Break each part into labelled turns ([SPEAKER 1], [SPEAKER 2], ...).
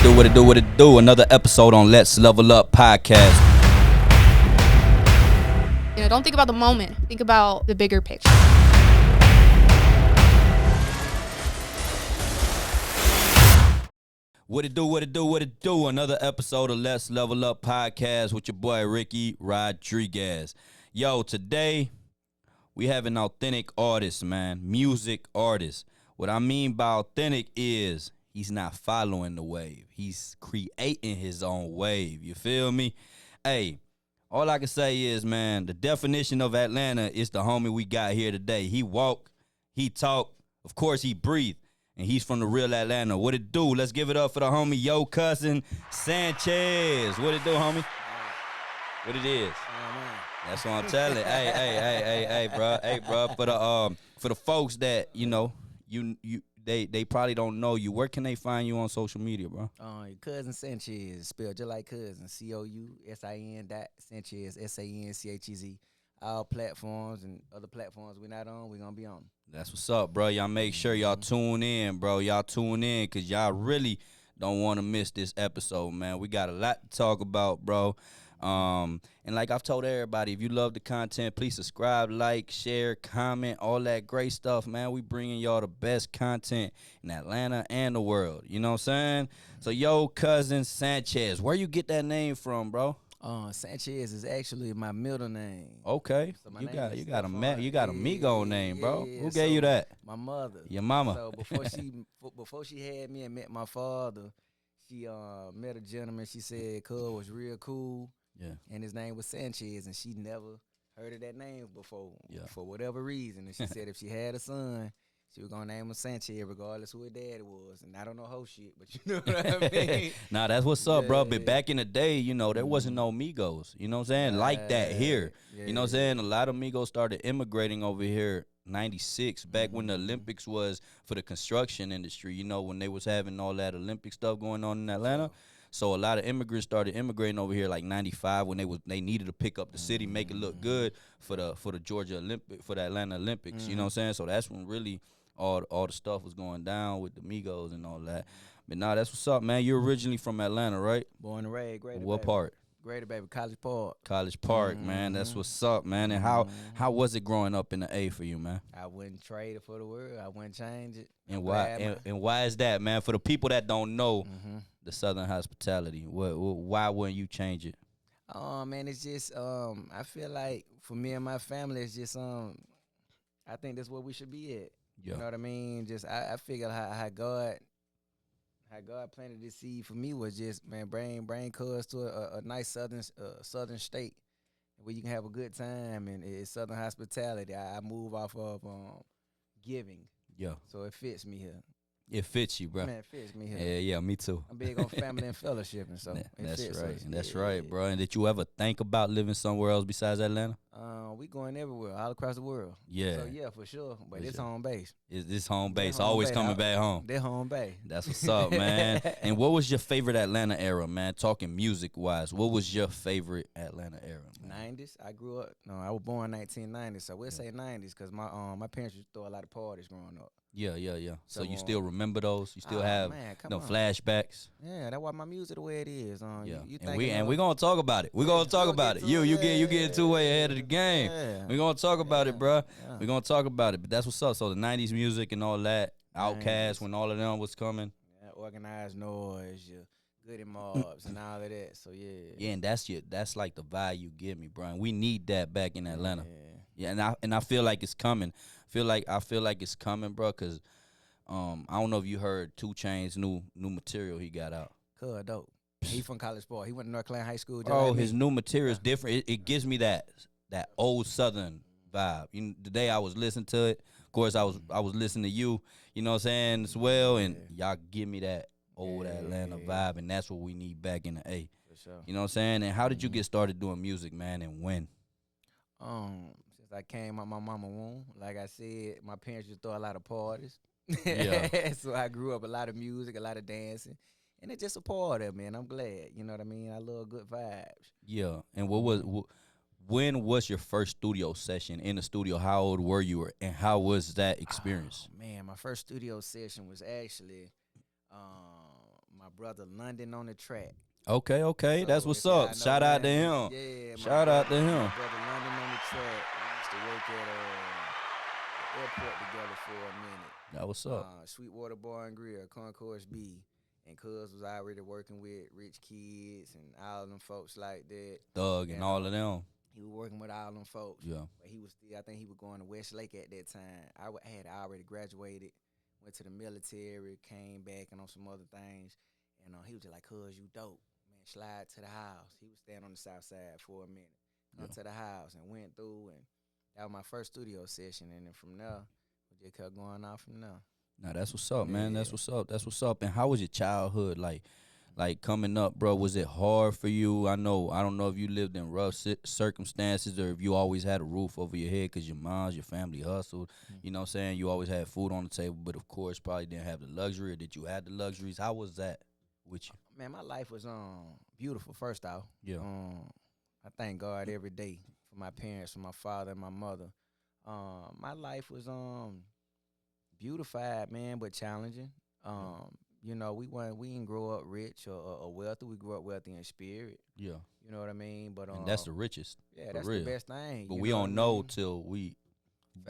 [SPEAKER 1] What it do? Another episode on Let's Level Up podcast.
[SPEAKER 2] Don't think about the moment. Think about the bigger picture.
[SPEAKER 1] What it do? Another episode of Let's Level Up podcast with your boy Ricky Rodriguez. Yo, today we have an authentic artist, man. Music artist. What I mean by authentic is he's not following the wave. He's creating his own wave. You feel me? Hey, all I can say is, man, the definition of Atlanta is the homie we got here today. He walk, he talk, of course he breathe, and he's from the real Atlanta. What it do? Let's give it up for the homie, yo cousin Sanchez. What it do, homie? What it is? That's what I'm telling. Hey, bro. For the folks that they probably don't know you. Where can they find you on social media, bro?
[SPEAKER 3] Your cousin Sanchez, spelled just like cousin, COUSIN Sanchez, SANCHEZ. All platforms and other platforms we're not on, we're gonna be on.
[SPEAKER 1] That's what's up, bro. Y'all make sure y'all tune in, bro. Y'all tune in because y'all really don't want to miss this episode, man. We got a lot to talk about, bro. And like I've told everybody, if you love the content, please subscribe, like, share, comment, all that great stuff, man. We bringing y'all the best content in Atlanta and the world. You know what I'm saying? So, yo, cousin Sanchez, where you get that name from, bro?
[SPEAKER 3] Sanchez is actually my middle name.
[SPEAKER 1] Okay,
[SPEAKER 3] So
[SPEAKER 1] you got a Migo name, bro. Who gave you that?
[SPEAKER 3] My mother.
[SPEAKER 1] Your mama.
[SPEAKER 3] So before she had me and met my father, she met a gentleman. She said Cub was real cool.
[SPEAKER 1] Yeah.
[SPEAKER 3] And his name was Sanchez, and she never heard of that name before, for whatever reason. And she said if she had a son, she was gonna name him Sanchez, regardless who her dad was. And I don't know whole shit, but you know what I mean.
[SPEAKER 1] Nah, that's what's up, bro. But back in the day, there wasn't no Migos. You know what I'm saying? Like that here.
[SPEAKER 3] Yeah.
[SPEAKER 1] You know what I'm saying? A lot of Migos started immigrating over here. 96, back when the Olympics was for the construction industry. When they was having all that Olympic stuff going on in Atlanta. So a lot of immigrants started immigrating over here like 95 when they needed to pick up the city, make it look good for the Georgia Olympic, for the Atlanta Olympics. You know what I'm saying? So that's when really all the stuff was going down with the Migos and all that. But nah, that's what's up, man. You're originally from Atlanta, right?
[SPEAKER 3] Born and raised, great.
[SPEAKER 1] What part?
[SPEAKER 3] Greater baby, College Park.
[SPEAKER 1] College Park, man. That's what's up, man. And how was it growing up in the A for you, man?
[SPEAKER 3] I wouldn't trade it for the world. I wouldn't change it.
[SPEAKER 1] And why is that, man? For the people that don't know the Southern hospitality, why wouldn't you change it?
[SPEAKER 3] Man, it's just I feel like for me and my family, it's just I think that's where we should be at.
[SPEAKER 1] Yeah.
[SPEAKER 3] You know what I mean? Just I figure how God planted this seed for me was just, man, bring cuz to a nice southern state where you can have a good time, and it's Southern hospitality. I move off of giving.
[SPEAKER 1] Yeah.
[SPEAKER 3] So it fits me here.
[SPEAKER 1] It fits you, bro.
[SPEAKER 3] Man, it fits me here.
[SPEAKER 1] Yeah, me too.
[SPEAKER 3] I'm big on family and fellowship, and so
[SPEAKER 1] that's
[SPEAKER 3] fits
[SPEAKER 1] right.
[SPEAKER 3] us.
[SPEAKER 1] That's right, bro. And did you ever think about living somewhere else besides Atlanta?
[SPEAKER 3] We going everywhere, all across the world.
[SPEAKER 1] Yeah.
[SPEAKER 3] So yeah, for sure. But it's home base.
[SPEAKER 1] It's home base. Always coming back home.
[SPEAKER 3] They're home base.
[SPEAKER 1] That's what's up, man. And what was your favorite Atlanta era, man? Talking music wise, what was your favorite Atlanta era, man?
[SPEAKER 3] 90s. I grew up. No, I was born 1990s, so we'll say 90s because my parents used to throw a lot of parties growing up.
[SPEAKER 1] Yeah. So you still remember those? You still have
[SPEAKER 3] no
[SPEAKER 1] flashbacks?
[SPEAKER 3] Yeah, that's why my music the way it is.
[SPEAKER 1] Yeah. And we gonna talk about it. We gonna talk about it. You getting too way ahead of the game.
[SPEAKER 3] Yeah.
[SPEAKER 1] We gonna talk about it, bro.
[SPEAKER 3] Yeah.
[SPEAKER 1] We gonna talk about it. But that's what's up. So the 90s music and all that, Outkast when all of them was coming.
[SPEAKER 3] Yeah, Organized Noise, your Goody Mobs and all of that. So yeah.
[SPEAKER 1] Yeah, and that's like the vibe you give me, bro. And we need that back in Atlanta.
[SPEAKER 3] Yeah.
[SPEAKER 1] Yeah, and I feel like it's coming. I feel like it's coming, bro, cause I don't know if you heard 2 Chainz new material he got out.
[SPEAKER 3] Cool, dope. He from College Park. He went to North Carolina High School.
[SPEAKER 1] Oh, his new material is different. It gives me that old Southern vibe. The day I was listening to it, of course I was listening to you, you know what I'm saying, as well, and y'all give me that old Atlanta vibe, and that's what we need back in the A.
[SPEAKER 3] For sure.
[SPEAKER 1] You know what I'm saying? And how did you get started doing music, man, and when?
[SPEAKER 3] Since I came out my mama womb, like I said, my parents used to throw a lot of parties.
[SPEAKER 1] Yeah.
[SPEAKER 3] So I grew up a lot of music, a lot of dancing. And it's just a part of me, and I'm glad. You know what I mean? I love good vibes.
[SPEAKER 1] Yeah. And when was your first studio session in the studio? How old were you, and how was that experience?
[SPEAKER 3] Oh, man, my first studio session was actually my brother London on the track.
[SPEAKER 1] Okay. That's
[SPEAKER 3] So
[SPEAKER 1] what's
[SPEAKER 3] if y'all
[SPEAKER 1] up.
[SPEAKER 3] know
[SPEAKER 1] Shout out to
[SPEAKER 3] London,
[SPEAKER 1] him.
[SPEAKER 3] yeah,
[SPEAKER 1] Shout out to
[SPEAKER 3] my
[SPEAKER 1] him.
[SPEAKER 3] brother London on the track. We used to work at the airport together for a minute.
[SPEAKER 1] That what's up.
[SPEAKER 3] Sweetwater Bar and Grill, Concourse B. And Cuz was already working with Rich Kids and all them folks like that.
[SPEAKER 1] Thug and all of them.
[SPEAKER 3] He was working with all them folks.
[SPEAKER 1] Yeah.
[SPEAKER 3] But he was still, I think he was going to Westlake at that time. I had already graduated, went to the military, came back and on some other things. And he was just like, "Cuz, you dope. Man, slide to the house." He was staying on the south side for a minute. Come to the house and went through, and that was my first studio session. And then from there, we just kept going off from there.
[SPEAKER 1] Now that's what's up, man.
[SPEAKER 3] Yeah.
[SPEAKER 1] That's what's up. That's what's up. And how was your childhood like coming up, bro? Was it hard for you? I don't know if you lived in rough circumstances or if you always had a roof over your head because your family hustled. You know what I'm saying? You always had food on the table, but of course probably didn't have the luxury. Or did you have the luxuries? How was that with you?
[SPEAKER 3] Man, my life was beautiful. First off,
[SPEAKER 1] Yeah.
[SPEAKER 3] I thank God every day for my parents, for my father and my mother. My life was beautified, man, but challenging. You know, we didn't grow up rich or wealthy. We grew up wealthy in spirit.
[SPEAKER 1] Yeah.
[SPEAKER 3] You know what I mean? But
[SPEAKER 1] And that's the richest.
[SPEAKER 3] yeah,
[SPEAKER 1] for
[SPEAKER 3] that's
[SPEAKER 1] real.
[SPEAKER 3] the best thing.
[SPEAKER 1] But
[SPEAKER 3] you
[SPEAKER 1] we
[SPEAKER 3] know
[SPEAKER 1] don't
[SPEAKER 3] what I
[SPEAKER 1] know
[SPEAKER 3] mean?
[SPEAKER 1] till we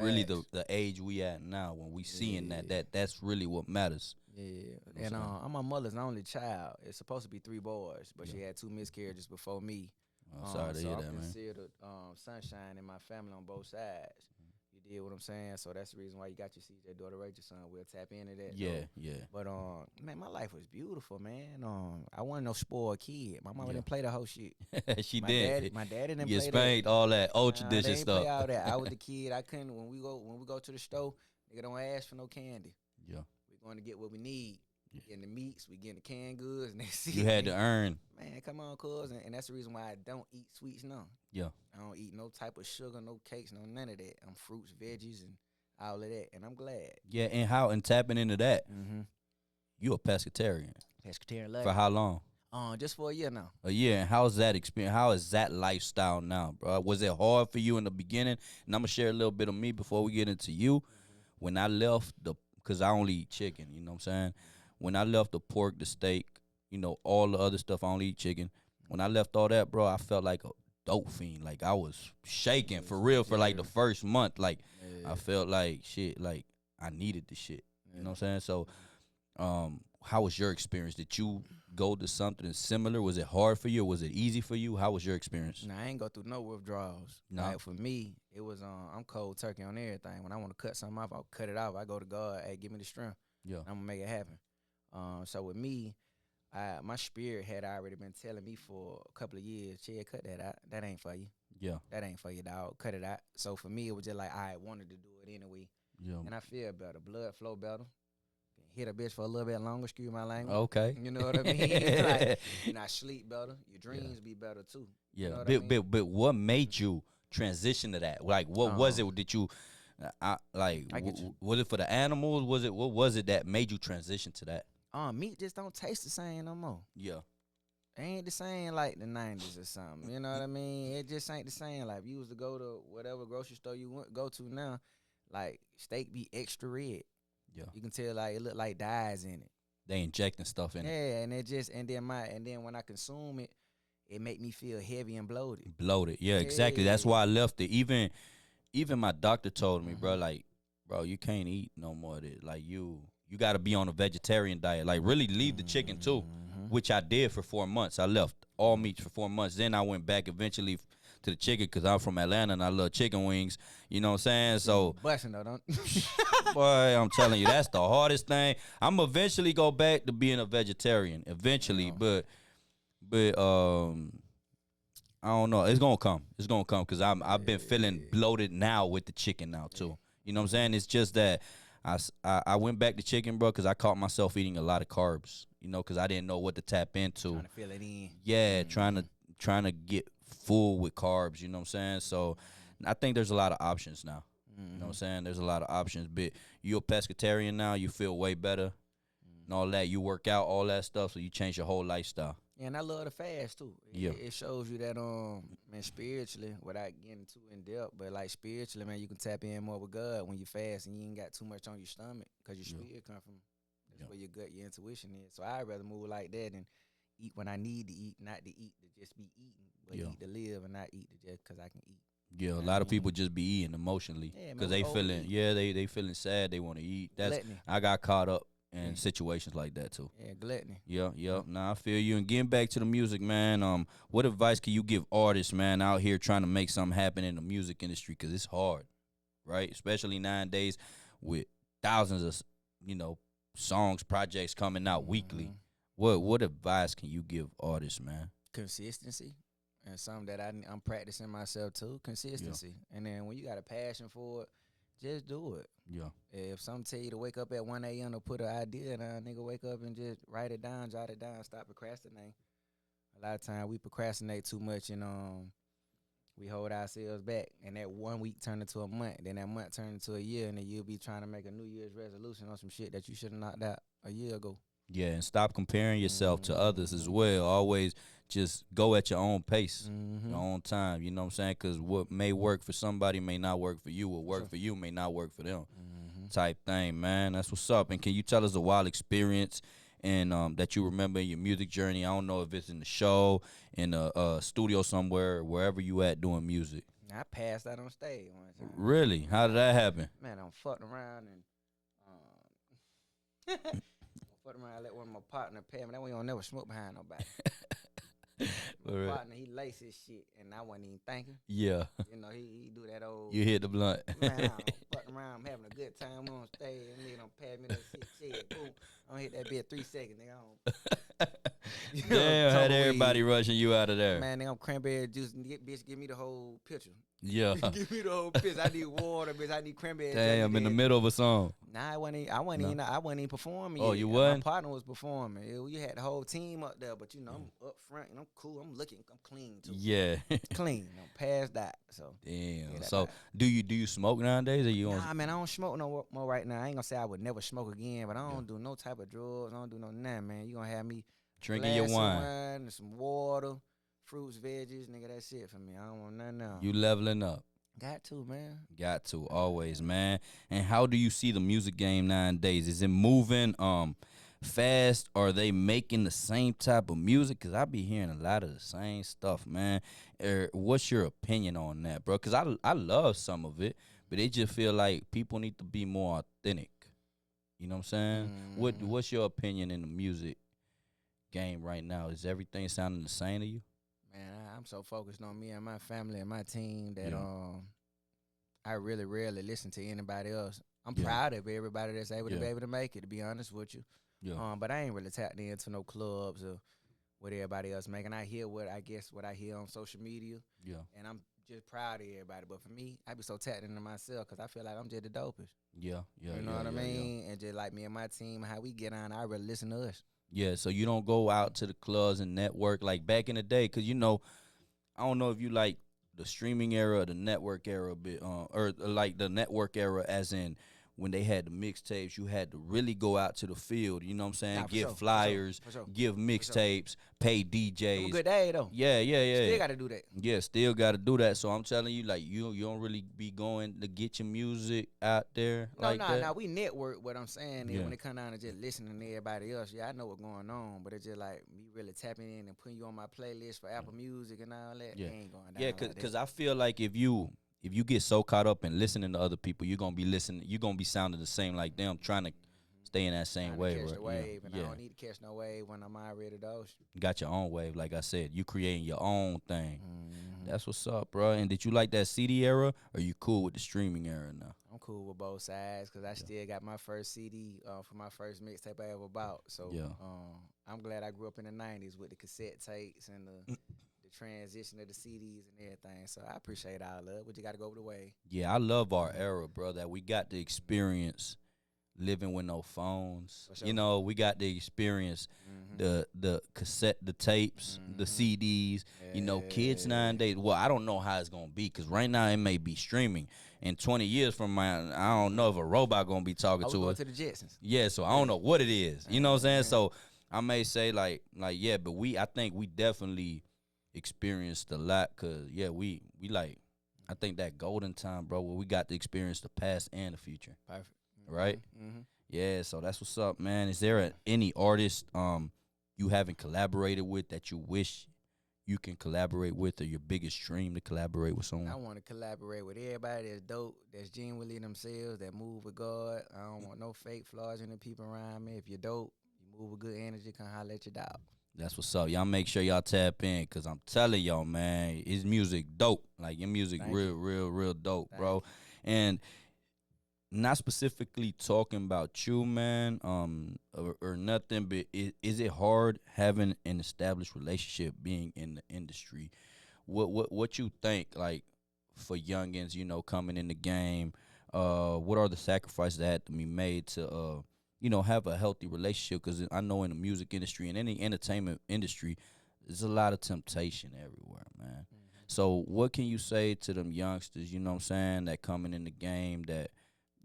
[SPEAKER 1] really
[SPEAKER 3] Facts.
[SPEAKER 1] the age we at now when we seeing
[SPEAKER 3] Yeah.
[SPEAKER 1] that's really what matters.
[SPEAKER 3] Yeah,
[SPEAKER 1] what I'm
[SPEAKER 3] and
[SPEAKER 1] saying?
[SPEAKER 3] I'm my mother's only child. It's supposed to be 3 boys, but she
[SPEAKER 1] Yeah.
[SPEAKER 3] had 2 miscarriages before me.
[SPEAKER 1] I'm sorry to
[SPEAKER 3] so
[SPEAKER 1] hear
[SPEAKER 3] I'm
[SPEAKER 1] that, man.
[SPEAKER 3] considered sunshine in my family on both sides. You did what I'm saying? So that's the reason why you got your CJ daughter Rachel son. We'll tap into that.
[SPEAKER 1] Yeah,
[SPEAKER 3] though.
[SPEAKER 1] yeah.
[SPEAKER 3] But man, my life was beautiful, man. I wasn't no spoiled kid. My mama
[SPEAKER 1] Yeah.
[SPEAKER 3] didn't play the whole shit.
[SPEAKER 1] She
[SPEAKER 3] My
[SPEAKER 1] did.
[SPEAKER 3] daddy didn't
[SPEAKER 1] You
[SPEAKER 3] play
[SPEAKER 1] spanked
[SPEAKER 3] that.
[SPEAKER 1] all that old
[SPEAKER 3] Nah,
[SPEAKER 1] tradition
[SPEAKER 3] they ain't
[SPEAKER 1] stuff.
[SPEAKER 3] play all that. I was the kid. I couldn't when we go to the store. Nigga don't ask for no candy.
[SPEAKER 1] Yeah.
[SPEAKER 3] We're going to get what we need.
[SPEAKER 1] Yeah.
[SPEAKER 3] Getting the meats, we getting the canned goods, and that's it.
[SPEAKER 1] You had to earn.
[SPEAKER 3] Man, come on, cuz, and that's the reason why I don't eat sweets now.
[SPEAKER 1] Yeah.
[SPEAKER 3] I don't eat no type of sugar, no cakes, no none of that. I'm fruits, veggies, and all of that, and I'm glad.
[SPEAKER 1] Yeah, and tapping into that,
[SPEAKER 3] Mm-hmm.
[SPEAKER 1] you a pescatarian.
[SPEAKER 3] Pescatarian love.
[SPEAKER 1] For how long?
[SPEAKER 3] Just for a year now.
[SPEAKER 1] A year. And how's that experience? How is that lifestyle now, bro? Was it hard for you in the beginning? And I'm gonna share a little bit of me before we get into you. When I left because I only eat chicken, you know what I'm saying? When I left the pork, the steak, you know, all the other stuff, I only eat chicken. When I left all that, bro, I felt like a dope fiend. Like I was shaking for real for like the first month. Like I felt like shit, like I needed the shit. You know what I'm saying? So how was your experience? Did you go to something similar? Was it hard for you or was it easy for you? How was your experience?
[SPEAKER 3] Nah, I ain't go through no withdrawals.
[SPEAKER 1] No.
[SPEAKER 3] Like for me, it was I'm cold turkey on everything. When I want to cut something off, I'll cut it off. I go to God, hey, give me the strength.
[SPEAKER 1] Yeah.
[SPEAKER 3] I'm gonna make it happen. So with me, my spirit had already been telling me for a couple of years, Chad, cut that out. That ain't for you.
[SPEAKER 1] Yeah.
[SPEAKER 3] That ain't for you, dog. Cut it out. So for me, it was just like I wanted to do it anyway.
[SPEAKER 1] Yeah.
[SPEAKER 3] And I feel better. Blood flow better. Hit a bitch for a little bit longer, excuse my language.
[SPEAKER 1] Okay.
[SPEAKER 3] You know what I mean? Like, and I sleep better. Your dreams be better too.
[SPEAKER 1] Yeah.
[SPEAKER 3] You know what I mean?
[SPEAKER 1] But what made you transition to that? Like what was it? Did you
[SPEAKER 3] I get you.
[SPEAKER 1] was it for the animals? What was it that made you transition to that?
[SPEAKER 3] Meat just don't taste the same no more.
[SPEAKER 1] Yeah.
[SPEAKER 3] It ain't the same like the 90s or something. You know what I mean? It just ain't the same. Like, if you was to go to whatever grocery store you go to now, like, steak be extra red.
[SPEAKER 1] Yeah.
[SPEAKER 3] You can tell, like, it look like dyes in it.
[SPEAKER 1] They injecting stuff in it.
[SPEAKER 3] Yeah, and it just, and then when I consume it, it make me feel heavy and bloated.
[SPEAKER 1] Bloated. Yeah, exactly. That's why I left it. Even my doctor told me, bro, like, bro, you can't eat no more of this. Like, you got to be on a vegetarian diet. Like, really leave the chicken, too, which I did for 4 months. I left all meats for 4 months. Then I went back eventually to the chicken because I'm from Atlanta and I love chicken wings. You know what I'm saying? So,
[SPEAKER 3] Busting though, don't.
[SPEAKER 1] boy, I'm telling you, that's the hardest thing. I'm eventually go back to being a vegetarian, eventually, but I don't know. It's gonna come. It's gonna come because I've been feeling bloated now with the chicken now too. You know what I'm saying? It's just that I went back to chicken, bro, because I caught myself eating a lot of carbs. You know, because I didn't know what to tap into.
[SPEAKER 3] Trying to fill it in.
[SPEAKER 1] Yeah, trying to get full with carbs. You know what I'm saying? So I think there's a lot of options now. You know what I'm saying? There's a lot of options. But you're a pescatarian now. You feel way better and all that. You work out, all that stuff. So you change your whole lifestyle.
[SPEAKER 3] Yeah, and I love the fast too.
[SPEAKER 1] Yeah.
[SPEAKER 3] It shows you that man, spiritually, without getting too in depth, but like spiritually, man, you can tap in more with God when you fast and you ain't got too much on your stomach because your spirit come from That's where your gut, your intuition is. So I'd rather move like that and eat when I need to eat, not to eat to just be eating, but eat to live and not eat to just because I can eat.
[SPEAKER 1] Yeah, a lot of people just be eating emotionally because they feeling they feeling sad. They want to eat. That's
[SPEAKER 3] gluttony.
[SPEAKER 1] I got caught up in situations like that too.
[SPEAKER 3] Yeah, gluttony.
[SPEAKER 1] Yeah. Nah, I feel you. And getting back to the music, man. What advice can you give artists, man, out here trying to make something happen in the music industry? Because it's hard, right? Especially nowadays with thousands of songs, projects coming out weekly. What advice can you give artists, man?
[SPEAKER 3] Consistency. And something that I'm practicing myself too, consistency. And then when you got a passion for it, just do it.
[SPEAKER 1] Yeah.
[SPEAKER 3] If some tell you to wake up at 1 a.m. to put an idea down, nigga, wake up and just write it down, jot it down, stop procrastinating. A lot of times we procrastinate too much and we hold ourselves back. And that 1 week turn into a month, then that month turn into a year, and then you'll be trying to make a New Year's resolution on some shit that you should have knocked out a year ago.
[SPEAKER 1] Yeah, and stop comparing yourself to others as well. Always just go at your own pace, your own time. You know what I'm saying? Because what may work for somebody may not work for you. What work for you may not work for them. Type thing, man. That's what's up. And can you tell us a wild experience and that you remember in your music journey? I don't know if it's in the show, in a studio somewhere, wherever you at doing music.
[SPEAKER 3] I passed out on stage one time.
[SPEAKER 1] Really? How did that happen?
[SPEAKER 3] Man, I'm fucking around and I let one of my partner pay me. That way you don't never smoke behind nobody. My partner, he lace his shit, and I wasn't even thinking.
[SPEAKER 1] Yeah.
[SPEAKER 3] You know, he do that old.
[SPEAKER 1] You hit the blunt.
[SPEAKER 3] Man, I'm fucking around, I'm having a good time on stage, and nigga don't pass me that shit. Boom, I don't hit that bit 3 seconds, nigga.
[SPEAKER 1] Damn, had everybody rushing you out of there.
[SPEAKER 3] Man, nigga, I'm cranberry juice. Bitch, give me the whole picture.
[SPEAKER 1] Yeah.
[SPEAKER 3] Give me the whole picture. I need water, bitch. I need cranberry.
[SPEAKER 1] Damn, in the middle of a song.
[SPEAKER 3] Nah, I wasn't even performing.
[SPEAKER 1] Oh,
[SPEAKER 3] yet.
[SPEAKER 1] you wasn't?
[SPEAKER 3] My partner was performing. You had the whole team up there, but I'm up front and I'm cool. I'm clean too.
[SPEAKER 1] Yeah.
[SPEAKER 3] Clean. I'm past that. So
[SPEAKER 1] damn. So do you smoke nowadays, or you?
[SPEAKER 3] Nah, man, I don't smoke no more right now. I ain't gonna say I would never smoke again, but I don't do no type of drugs. I don't do no nothing, man. You gonna have me
[SPEAKER 1] drinking your wine
[SPEAKER 3] and some water, fruits, veggies, nigga. That's it for me. I don't want nothing else.
[SPEAKER 1] You leveling up.
[SPEAKER 3] Got to, man.
[SPEAKER 1] Got to, always, man. And how do you see the music game nowadays? Is it moving fast? Are they making the same type of music? Because I be hearing a lot of the same stuff, man. What's your opinion on that, bro? Because I love some of it, but it just feel like people need to be more authentic. You know what I'm saying? What's your opinion in the music game right now? Is everything sounding the same to you?
[SPEAKER 3] Man, I'm so focused on me and my family and my team that I really rarely listen to anybody else. I'm proud of everybody that's able to be able to make it, to be honest with you. Yeah. But I ain't really tapped into no clubs or what everybody else making. I hear what I hear on social media. Yeah. And I'm just proud of everybody. But for me, I be so tapped into myself because I feel like I'm just the dopest.
[SPEAKER 1] Yeah.
[SPEAKER 3] You know what I mean? And just like me and my team, how we get on, I really listen to us.
[SPEAKER 1] Yeah, so you don't go out to the clubs and network like back in the day, because, I don't know if you like the streaming era or the network era a bit, or like the network era as in when they had the mixtapes, you had to really go out to the field, you know what I'm saying? Give flyers, give mixtapes, pay DJs.
[SPEAKER 3] A good day, though.
[SPEAKER 1] Yeah.
[SPEAKER 3] Still got to do that.
[SPEAKER 1] Yeah, still got to do that. So I'm telling you, like, you don't really be going to get your music out there that.
[SPEAKER 3] No, we network. What I'm saying is when it come down to just listening to everybody else, I know what's going on, but it's just like me really tapping in and putting you on my playlist for Apple Music and all that. It ain't going down.
[SPEAKER 1] Yeah, because I feel like if you get so caught up in listening to other people, you're gonna be sounding the same like them, trying to stay in that same wave.
[SPEAKER 3] Catch the wave, and I don't need to catch no wave when I'm already those.
[SPEAKER 1] You got your own wave, like I said. You creating your own thing. That's what's up, bro. And did you like that CD era, or you cool with the streaming era now?
[SPEAKER 3] I'm cool with both sides because I still got my first CD for my first mixtape I ever bought. So I'm glad I grew up in the 90s with the cassette tapes and the transition of the CDs and everything. So I appreciate all love, but you got to go over the way.
[SPEAKER 1] Yeah, I love our era, bro, that we got to experience living with no phones. Sure. We got to experience the cassette, the tapes, the CDs. Kids nowadays, well, I don't know how it's going to be because right now it may be streaming. In 20 years from now, I don't know if a robot going to be talking to us.
[SPEAKER 3] To the Jetsons.
[SPEAKER 1] Yeah, so I don't know what it is. You know what I'm saying? So I may say like yeah, but I think we definitely experienced a lot because, we like, I think that golden time, bro, where we got to experience the past and the future.
[SPEAKER 3] Perfect.
[SPEAKER 1] Right? Yeah, so that's what's up, man. Is there any artist you haven't collaborated with that you wish you can collaborate with, or your biggest dream to collaborate with
[SPEAKER 3] I
[SPEAKER 1] someone?
[SPEAKER 3] want to collaborate with everybody that's dope, that's genuinely themselves, that move with God. I don't want no fake flaws in the people around me. If you're dope, you move with good energy, come holler at your dog.
[SPEAKER 1] That's what's up. Y'all make sure y'all tap in, cause I'm telling y'all, man, his music dope. Like your music
[SPEAKER 3] Thank
[SPEAKER 1] real,
[SPEAKER 3] you.
[SPEAKER 1] real, real dope,
[SPEAKER 3] Thank
[SPEAKER 1] bro. And not specifically talking about you, man, or nothing, but is it hard having an established relationship, being in the industry? What you think, like, for youngins, coming in the game? What are the sacrifices that had to be made to have a healthy relationship? Because I know in the music industry and any entertainment industry, there's a lot of temptation everywhere, man.
[SPEAKER 3] you.
[SPEAKER 1] So what can you say to them youngsters, you know what I'm saying, that coming in the game, that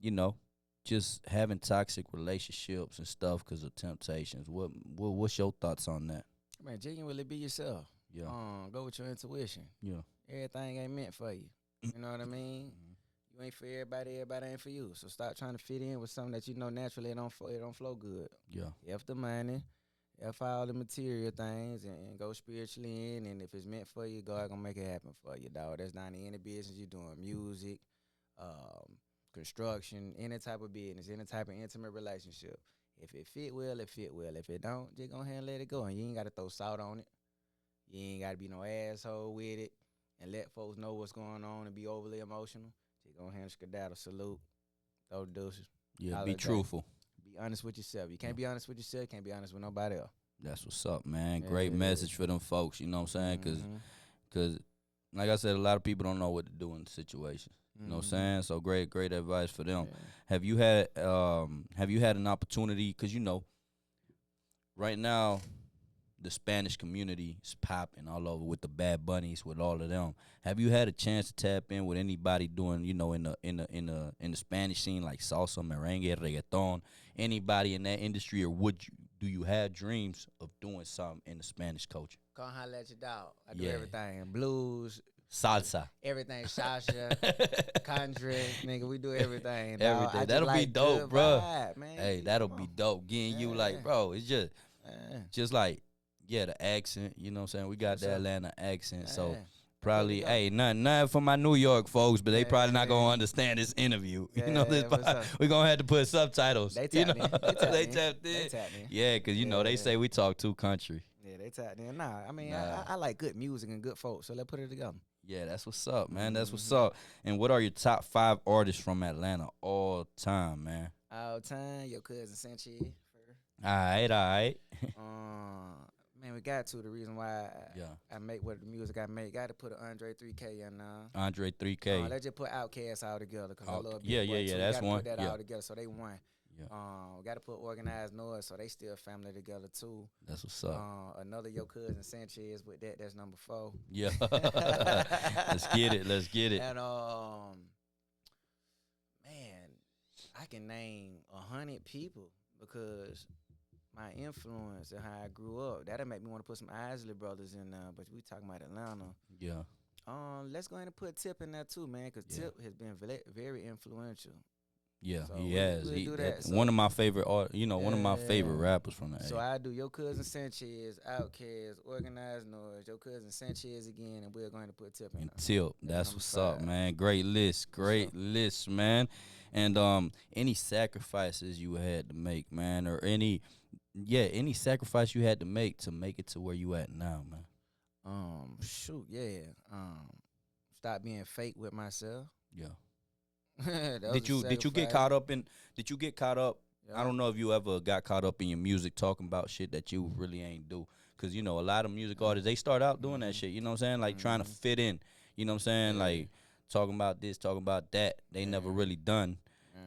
[SPEAKER 1] you know, just having toxic relationships and stuff because of temptations? What's your thoughts on that?
[SPEAKER 3] Man, genuinely be yourself.
[SPEAKER 1] Yeah,
[SPEAKER 3] Go with your intuition.
[SPEAKER 1] yeah.
[SPEAKER 3] Everything ain't meant for you. You know what I mean?
[SPEAKER 1] Mhm.
[SPEAKER 3] You ain't for everybody. Everybody ain't for you. So stop trying to fit in with something that you know naturally it don't flow good.
[SPEAKER 1] Yeah,
[SPEAKER 3] F the money, F all the material things, and go spiritually in. And if it's meant for you, God gonna make it happen for you, dog. That's not in any business you doing. Music, um, construction, any type of business, any type of intimate relationship. If it fit well, it fit well. If it don't, just go ahead and let it go. And you ain't gotta throw salt on it. You ain't gotta be no asshole with it and let folks know what's going on and be overly emotional. Just go ahead and skedaddle, salute, throw the deuces.
[SPEAKER 1] yeah.
[SPEAKER 3] Holla
[SPEAKER 1] Be
[SPEAKER 3] at that.
[SPEAKER 1] truthful.
[SPEAKER 3] Be honest with yourself. You
[SPEAKER 1] Yeah.
[SPEAKER 3] can't be honest with yourself. Can't be honest with nobody else.
[SPEAKER 1] That's what's up, man. Great
[SPEAKER 3] Yeah.
[SPEAKER 1] message for them folks. You know what I'm saying?
[SPEAKER 3] Mhm.
[SPEAKER 1] Cause like I said, a lot of people don't know what to do in situations. You know what I'm
[SPEAKER 3] Mhm.
[SPEAKER 1] saying? So great advice for them.
[SPEAKER 3] Yeah.
[SPEAKER 1] Have you had an opportunity? Cause right now the Spanish community is popping all over with the Bad Bunnies, with all of them. Have you had a chance to tap in with anybody doing, in the Spanish scene, like salsa, merengue, reggaeton, anybody in that industry, or do you have dreams of doing something in the Spanish culture?
[SPEAKER 3] Come holla at your dog. I do
[SPEAKER 1] Yeah.
[SPEAKER 3] everything. Blues,
[SPEAKER 1] Salsa.
[SPEAKER 3] everything. Sasha, country, nigga. We do everything, dog.
[SPEAKER 1] Everything.
[SPEAKER 3] I just
[SPEAKER 1] That'll be
[SPEAKER 3] like
[SPEAKER 1] dope,
[SPEAKER 3] good
[SPEAKER 1] bruh.
[SPEAKER 3] vibe, man.
[SPEAKER 1] Hey,
[SPEAKER 3] Yeah,
[SPEAKER 1] that'll
[SPEAKER 3] come
[SPEAKER 1] be
[SPEAKER 3] on.
[SPEAKER 1] dope. Getting you,
[SPEAKER 3] Yeah.
[SPEAKER 1] like, bro, it's just
[SPEAKER 3] Yeah.
[SPEAKER 1] just like, yeah, the accent, you know what I'm saying? We got
[SPEAKER 3] What's
[SPEAKER 1] the
[SPEAKER 3] up?
[SPEAKER 1] Atlanta accent. So
[SPEAKER 3] Yeah. Let it
[SPEAKER 1] probably,
[SPEAKER 3] go.
[SPEAKER 1] hey, nothing for my New York folks, but they probably not gonna
[SPEAKER 3] Man.
[SPEAKER 1] understand this interview.
[SPEAKER 3] Yeah, what's up?
[SPEAKER 1] We gonna have to put subtitles.
[SPEAKER 3] They
[SPEAKER 1] You
[SPEAKER 3] tapped
[SPEAKER 1] know,
[SPEAKER 3] in. They tapped
[SPEAKER 1] they
[SPEAKER 3] in.
[SPEAKER 1] tapped
[SPEAKER 3] They
[SPEAKER 1] in.
[SPEAKER 3] tapped in.
[SPEAKER 1] Yeah, cause they
[SPEAKER 3] Yeah.
[SPEAKER 1] say we talk too country.
[SPEAKER 3] Yeah, they tapped in. Nah, I mean,
[SPEAKER 1] Nah.
[SPEAKER 3] I like good music and good folks, so let's put it together.
[SPEAKER 1] Yeah, that's what's up, man. That's what's
[SPEAKER 3] Mhm.
[SPEAKER 1] up. And what are your top 5 artists from Atlanta all time, man?
[SPEAKER 3] All time, your cousin Sanchez.
[SPEAKER 1] All right.
[SPEAKER 3] Man, we got to. The reason why
[SPEAKER 1] Yeah.
[SPEAKER 3] I make what the music I make, got to put an Andre 3K in now.
[SPEAKER 1] Andre 3K.
[SPEAKER 3] Let's just put Outkast all together because I love Big
[SPEAKER 1] Yeah,
[SPEAKER 3] Boy too.
[SPEAKER 1] that's
[SPEAKER 3] Got to
[SPEAKER 1] one.
[SPEAKER 3] put that
[SPEAKER 1] Yeah.
[SPEAKER 3] all together, so they won.
[SPEAKER 1] Yeah.
[SPEAKER 3] We got to put Organized Noise, so they still family together too.
[SPEAKER 1] That's what's up.
[SPEAKER 3] Another your cousin Sanchez with that. That's number 4.
[SPEAKER 1] Yeah. Let's get it.
[SPEAKER 3] And man, I can name 100 people because my influence and how I grew up. That'll make me want to put some Isley Brothers in there. But we talking about Atlanta.
[SPEAKER 1] Yeah.
[SPEAKER 3] Let's go ahead and put Tip in there too, man, because
[SPEAKER 1] Yeah.
[SPEAKER 3] Tip has been very influential.
[SPEAKER 1] Yeah,
[SPEAKER 3] So
[SPEAKER 1] he
[SPEAKER 3] we'll
[SPEAKER 1] has.
[SPEAKER 3] do that.
[SPEAKER 1] One of my favorite one of my favorite
[SPEAKER 3] Yeah.
[SPEAKER 1] rappers from the
[SPEAKER 3] So
[SPEAKER 1] A.
[SPEAKER 3] I do your cousin Sanchez, Outkast, Organized Noise, your cousin Sanchez again, and we're going to put Tip in
[SPEAKER 1] And
[SPEAKER 3] there.
[SPEAKER 1] Tip. That's
[SPEAKER 3] number
[SPEAKER 1] what's up,
[SPEAKER 3] 5.
[SPEAKER 1] man. Great list. Great list, man. And any sacrifices you had to make, man, or any sacrifice you had to make it to where you at now, man.
[SPEAKER 3] Stop being fake with myself.
[SPEAKER 1] Yeah.
[SPEAKER 3] That was
[SPEAKER 1] Did
[SPEAKER 3] a
[SPEAKER 1] you get
[SPEAKER 3] sacrifice.
[SPEAKER 1] caught up in did you get caught up?
[SPEAKER 3] Yeah.
[SPEAKER 1] I don't know if you ever got caught up in your music talking about shit that you really ain't do. Cause a lot of music artists, they start out doing that shit, you know what I'm saying? Like trying to fit in, you know what I'm saying?
[SPEAKER 3] Yeah.
[SPEAKER 1] Like talking about this, talking about that. They never
[SPEAKER 3] Yeah.
[SPEAKER 1] really done.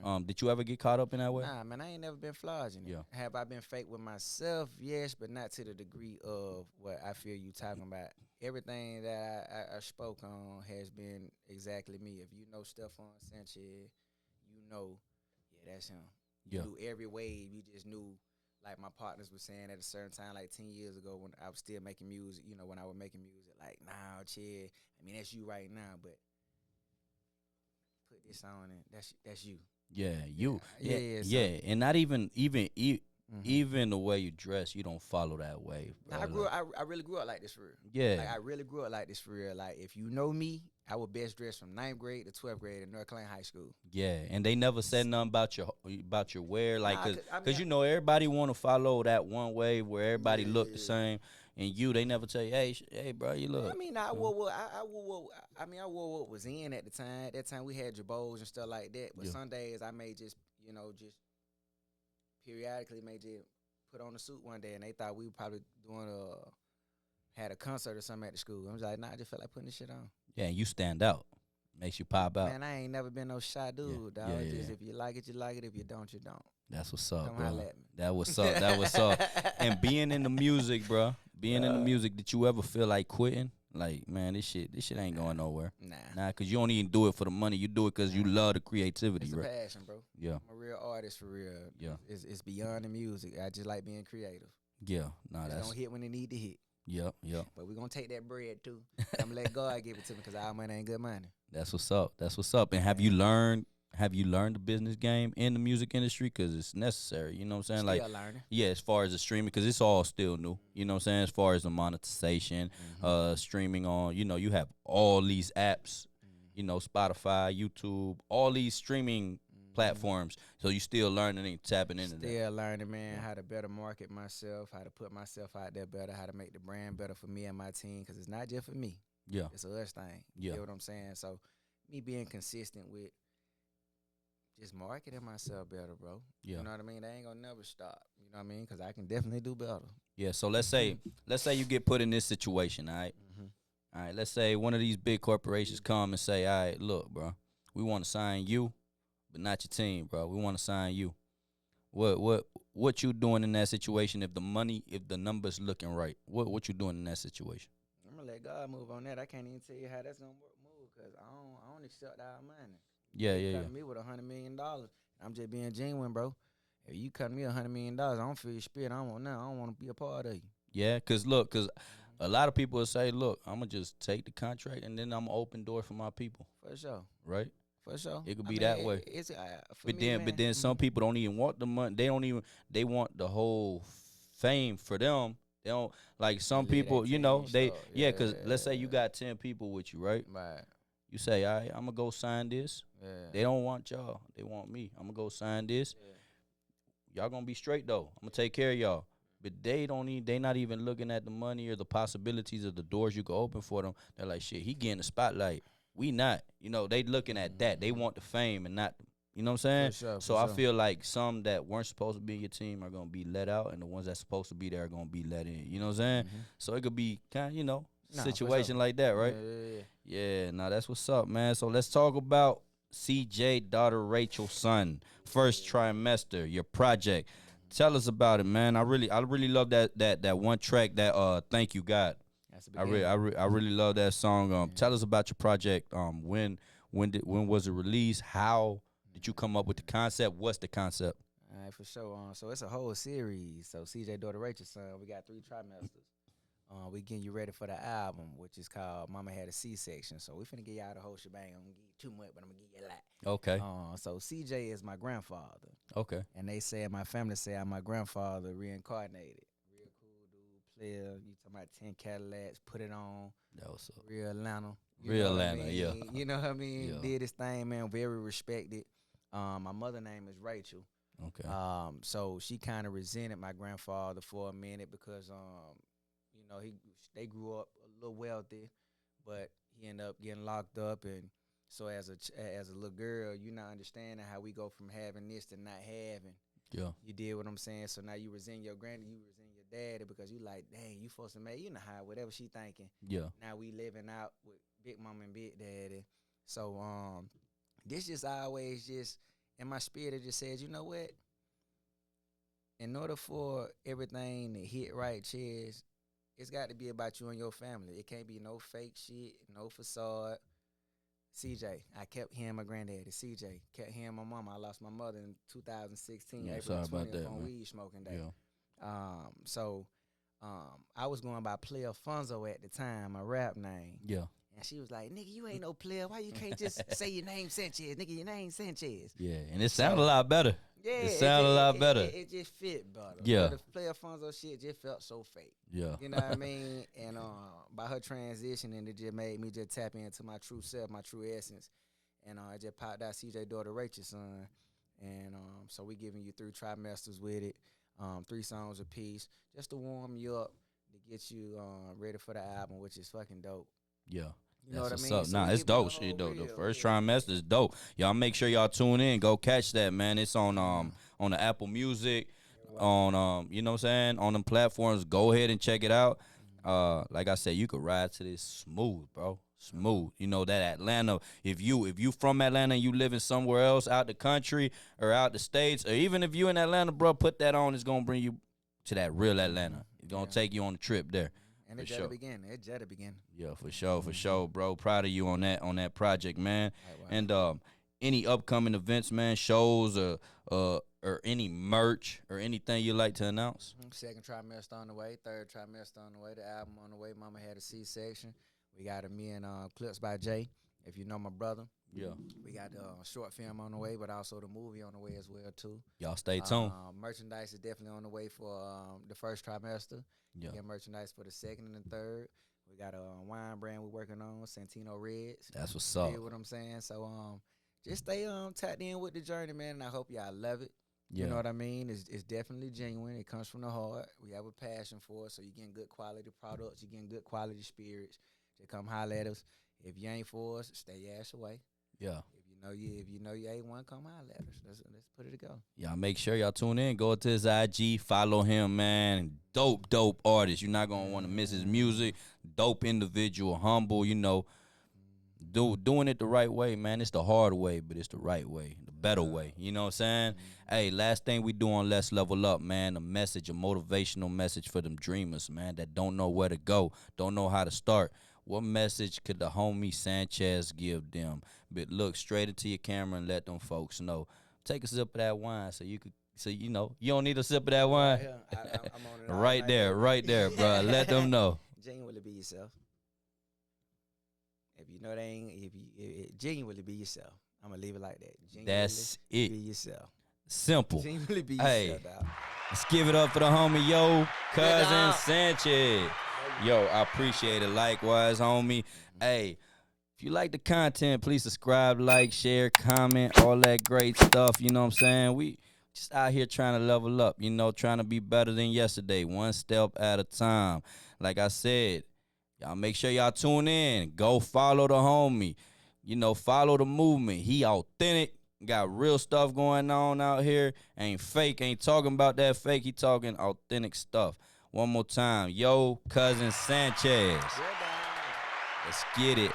[SPEAKER 3] Yeah.
[SPEAKER 1] Did you ever get caught up in that way?
[SPEAKER 3] Nah, man, I ain't never been flogging it.
[SPEAKER 1] Yeah.
[SPEAKER 3] Have I been fake with myself? Yes, but not to the degree of what I feel you talking about. Everything that I spoke on has been exactly me. If you know Stephon Sanchez, you know, yeah, that's him. You
[SPEAKER 1] Yeah.
[SPEAKER 3] knew every wave. You just knew, like my partners were saying at a certain time, like 10 years ago when I was still making music, when I was making music, like, nah, chill. I mean, that's you right now, but put this on and that's you.
[SPEAKER 1] Yeah, you.
[SPEAKER 3] Yeah,
[SPEAKER 1] Yeah,
[SPEAKER 3] so-
[SPEAKER 1] yeah, and not
[SPEAKER 3] Mhm.
[SPEAKER 1] even the way you dress, you don't follow that way, bro.
[SPEAKER 3] Nah, I grew
[SPEAKER 1] Like,
[SPEAKER 3] up. I really grew up like this for real.
[SPEAKER 1] yeah,
[SPEAKER 3] Like I really grew up like this for real. Like if you know me, I was best dressed from 9th grade to 12th grade in North Carolina High School.
[SPEAKER 1] yeah, and they never said nothing about your wear, like,
[SPEAKER 3] Nah,
[SPEAKER 1] cause you know everybody want to follow that one way where everybody look the
[SPEAKER 3] Yeah.
[SPEAKER 1] same, and they never tell you, hey, bro, you look.
[SPEAKER 3] I mean, I wore what I wore. I wore what was in at the time. At that time, we had jabos and stuff like that. But
[SPEAKER 1] Yeah.
[SPEAKER 3] some days, I may just periodically may just put on a suit one day, and they thought we were probably doing had a concert or something at the school. I was like, nah, I just felt like putting this shit on.
[SPEAKER 1] Yeah, and you stand out, makes you pop out.
[SPEAKER 3] Man, I ain't never been no shy dude, dog.
[SPEAKER 1] Yeah,
[SPEAKER 3] Just
[SPEAKER 1] yeah.
[SPEAKER 3] if you like it, you like it. If you don't, you don't.
[SPEAKER 1] That's what's up,
[SPEAKER 3] Come
[SPEAKER 1] bro.
[SPEAKER 3] holla at me.
[SPEAKER 1] That was up. That was up. And being in the music, bro. Being in the music, did you ever feel like quitting? Like, man, this shit ain't going nowhere. Nah, cause you don't even do it for the money. You do it cause you love the creativity,
[SPEAKER 3] It's a
[SPEAKER 1] right?
[SPEAKER 3] passion, bro.
[SPEAKER 1] Yeah,
[SPEAKER 3] I'm a real artist for real.
[SPEAKER 1] Yeah.
[SPEAKER 3] It's beyond the music. I just like being creative.
[SPEAKER 1] yeah. Nah,
[SPEAKER 3] It's
[SPEAKER 1] that's
[SPEAKER 3] gonna hit when it need to hit.
[SPEAKER 1] yeah.
[SPEAKER 3] But we're gonna take that bread too. I'm gonna let God give it to me because our money ain't good money.
[SPEAKER 1] That's what's up. That's what's up. And have you learned the business game in the music industry? Cause it's necessary. You know what I'm saying?
[SPEAKER 3] Still
[SPEAKER 1] Like,
[SPEAKER 3] learning.
[SPEAKER 1] yeah, as far as the streaming, because it's all still new. You know what I'm saying? As far as the monetization, streaming on, you have all these apps, Spotify, YouTube, all these streaming platforms. So you still learning and tapping into that.
[SPEAKER 3] Still learning, man, how to better market myself, how to put myself out there better, how to make the brand better for me and my team. Because it's not just for me.
[SPEAKER 1] Yeah.
[SPEAKER 3] It's a us thing. You
[SPEAKER 1] Yeah.
[SPEAKER 3] know what I'm saying? So me being consistent with just marketing myself better, bro.
[SPEAKER 1] Yeah.
[SPEAKER 3] You know what I mean? They ain't gonna never stop. You know what I mean? Because I can definitely do better.
[SPEAKER 1] Yeah. So let's say you get put in this situation, all right? All right, let's say one of these big corporations come and say, all right, look, bro, we want to sign you, but not your team, bro. We want to sign you. What you doing in that situation if the numbers looking right? What you doing in that situation?
[SPEAKER 3] I'm gonna let God move on that. I can't even tell you how that's gonna move because I don't accept our money.
[SPEAKER 1] Yeah,
[SPEAKER 3] You
[SPEAKER 1] yeah,
[SPEAKER 3] come to me with $100 million. I'm just being genuine, bro. If you cut me $100 million, I don't feel your spirit. I don't want nothing. I don't want to be a part of you.
[SPEAKER 1] Yeah, cause a lot of people will say, look, I'm gonna just take the contract and then I'm gonna open door for my people,
[SPEAKER 3] For sure.
[SPEAKER 1] right?
[SPEAKER 3] For sure.
[SPEAKER 1] It could be that way.
[SPEAKER 3] It's for
[SPEAKER 1] But
[SPEAKER 3] me,
[SPEAKER 1] then,
[SPEAKER 3] man,
[SPEAKER 1] some people don't even want the money. They want the whole fame for them. They don't like some
[SPEAKER 3] Let
[SPEAKER 1] people.
[SPEAKER 3] that
[SPEAKER 1] You know,
[SPEAKER 3] team
[SPEAKER 1] they
[SPEAKER 3] start.
[SPEAKER 1] Cause let's say you got 10 people with you, right?
[SPEAKER 3] Right.
[SPEAKER 1] You say, all right, I'm gonna go sign this.
[SPEAKER 3] Yeah.
[SPEAKER 1] They don't want y'all. They want me. I'm gonna go sign this. Y'all gonna be straight though. I'm gonna take care of y'all. But they not even looking at the money or the possibilities of the doors you can open for them. They're like, shit, he getting the spotlight. We not. You know, they looking at that. They want the fame and not, you know what I'm saying?
[SPEAKER 3] sure,
[SPEAKER 1] So
[SPEAKER 3] for
[SPEAKER 1] I
[SPEAKER 3] sure.
[SPEAKER 1] feel like some that weren't supposed to be in your team are gonna be let out, and the ones that's supposed to be there are gonna be let in. You know what I'm saying? So it could be kind of,
[SPEAKER 3] Nah, for
[SPEAKER 1] situation
[SPEAKER 3] sure.
[SPEAKER 1] like that, right?
[SPEAKER 3] Yeah.
[SPEAKER 1] Yeah, that's what's up, man. So let's talk about CJ, daughter Rachel's son, first trimester, your project. Tell us about it, man. I really love that one track that Thank You God.
[SPEAKER 3] That's the
[SPEAKER 1] I
[SPEAKER 3] beginning.
[SPEAKER 1] really love that song. Tell us about your project. When was it released? How did you come up with the concept? What's the concept?
[SPEAKER 3] All right, for sure. So it's a whole series. So CJ, daughter Rachel's son, we got 3 trimesters. We getting you ready for the album, which is called Mama Had a C-Section. So we finna get y'all the whole shebang. I'm gonna give you too much, but I'm gonna give you a lot.
[SPEAKER 1] Okay.
[SPEAKER 3] So CJ is my grandfather.
[SPEAKER 1] Okay.
[SPEAKER 3] And they said, my family said I'm my grandfather reincarnated. Real cool dude, player. You talking about 10 Cadillacs, put it on.
[SPEAKER 1] That was up.
[SPEAKER 3] Real Atlanta.
[SPEAKER 1] Real Atlanta, yeah.
[SPEAKER 3] You know what I mean?
[SPEAKER 1] Yeah.
[SPEAKER 3] Did his thing, man. Very respected. My mother name is Rachel.
[SPEAKER 1] Okay.
[SPEAKER 3] So she kind of resented my grandfather for a minute because, they grew up a little wealthy, but he ended up getting locked up, and so as a little girl, you not understanding how we go from having this to not having.
[SPEAKER 1] Yeah.
[SPEAKER 3] You did what I'm saying. So now you resent your granny, you resent your daddy because you like, dang, you supposed to make, you know how whatever she thinking.
[SPEAKER 1] Yeah.
[SPEAKER 3] Now we living out with big mom and big daddy. So this just always just in my spirit, it just says, you know what? In order for everything to hit right, Chaz, it's got to be about you and your family. It can't be no fake shit, no facade. CJ, I kept hearing my granddaddy. CJ, kept hearing my mama. I lost my mother in 2016,
[SPEAKER 1] Yeah,
[SPEAKER 3] April
[SPEAKER 1] sorry about
[SPEAKER 3] 20th
[SPEAKER 1] that,
[SPEAKER 3] on
[SPEAKER 1] man.
[SPEAKER 3] weed smoking day.
[SPEAKER 1] Yeah.
[SPEAKER 3] So I was going by Player Funzo at the time, my rap name.
[SPEAKER 1] Yeah.
[SPEAKER 3] And she was like, nigga, you ain't no player. Why you can't just say your name Sanchez? Nigga, your name Sanchez.
[SPEAKER 1] Yeah, and it sounded a lot better.
[SPEAKER 3] Yeah,
[SPEAKER 1] it sounded a lot better.
[SPEAKER 3] It just fit better.
[SPEAKER 1] Yeah.
[SPEAKER 3] But the player Fonzo shit just felt so fake.
[SPEAKER 1] Yeah.
[SPEAKER 3] You know what I mean? And by her transitioning, it just made me just tap into my true self, my true essence. And I just popped out CJ daughter Rachel's son. And so we giving you 3 trimesters with it, 3 songs apiece, just to warm you up, to get you ready for the album, which is fucking dope.
[SPEAKER 1] Yeah.
[SPEAKER 3] You know what I mean?
[SPEAKER 1] So
[SPEAKER 3] So
[SPEAKER 1] it's dope shit though. The first trimester is dope. Y'all make sure y'all tune in. Go catch that, man. It's on the Apple Music, on you know what I'm saying, on them platforms. Go ahead and check it out. Like I said, you could ride to this smooth, bro. Smooth. You know that Atlanta. If you from Atlanta and you living somewhere else out the country or out the states, or even if you in Atlanta, bro, put that on. It's gonna bring you to that real Atlanta. It's gonna take you on the trip there.
[SPEAKER 3] And it just begin. It just begin.
[SPEAKER 1] Yeah, for sure, bro. Proud of you on that project, man.
[SPEAKER 3] Right.
[SPEAKER 1] And any upcoming events, man, shows or any merch or anything you like to announce?
[SPEAKER 3] Second trimester on the way, third trimester on the way, the album on the way. Mama had a C-section. We got me and Clips by Jay, if you know my brother.
[SPEAKER 1] Yeah.
[SPEAKER 3] We got the short film on the way, but also the movie on the way as well, too.
[SPEAKER 1] Y'all stay tuned.
[SPEAKER 3] Merchandise is definitely on the way for the first trimester.
[SPEAKER 1] Yeah.
[SPEAKER 3] We got merchandise for the second and the third. We got a wine brand we're working on, Santino Reds.
[SPEAKER 1] That's what's up.
[SPEAKER 3] You know what I'm saying? So just stay tapped in with the journey, man, and I hope y'all love it.
[SPEAKER 1] Yeah.
[SPEAKER 3] You know what I mean? It's definitely genuine. It comes from the heart. We have a passion for it, so you're getting good quality products. You're getting good quality spirits. Just come holler at us. If you ain't for us, stay your ass away.
[SPEAKER 1] Yeah.
[SPEAKER 3] If you know you ain't one, come holler at us. Let's put it to go.
[SPEAKER 1] Y'all make sure y'all tune in. Go to his IG. Follow him, man. Dope artist. You're not going to want to miss his music. Dope individual. Humble, you know. Doing it the right way, man. It's the hard way, but it's the right way. The better way. You know what I'm saying? Hey, last thing we do on Let's Level Up, man. A message, a motivational message for them dreamers, man, that don't know where to go, don't know how to start. What message could the homie Sanchez give them? But look straight into your camera and let them folks know. Take a sip of that wine so you know, you don't need a sip of that wine.
[SPEAKER 3] Yeah, I'm on it
[SPEAKER 1] right there, bro. Let them know.
[SPEAKER 3] Genuinely be yourself. If you know they ain't, if you genuinely be yourself. I'm gonna leave it like that. Genuinely
[SPEAKER 1] That's it.
[SPEAKER 3] Be yourself.
[SPEAKER 1] Simple.
[SPEAKER 3] Genuinely be
[SPEAKER 1] Hey,
[SPEAKER 3] yourself. Dog.
[SPEAKER 1] let's give it up for the homie, yo, cousin
[SPEAKER 3] dog.
[SPEAKER 1] Sanchez. Yo, I appreciate it. Likewise, homie. Hey, if you like the content, please subscribe, like, share, comment, all that great stuff. You know what I'm saying? We just out here trying to level up, you know, trying to be better than yesterday, one step at a time. Like I said, y'all make sure y'all tune in. Go follow the homie. You know, follow the movement. He authentic. Got real stuff going on out here. Ain't fake. Ain't talking about that fake. He talking authentic stuff. One more time. Yo, cousin Sanchez. Let's get it.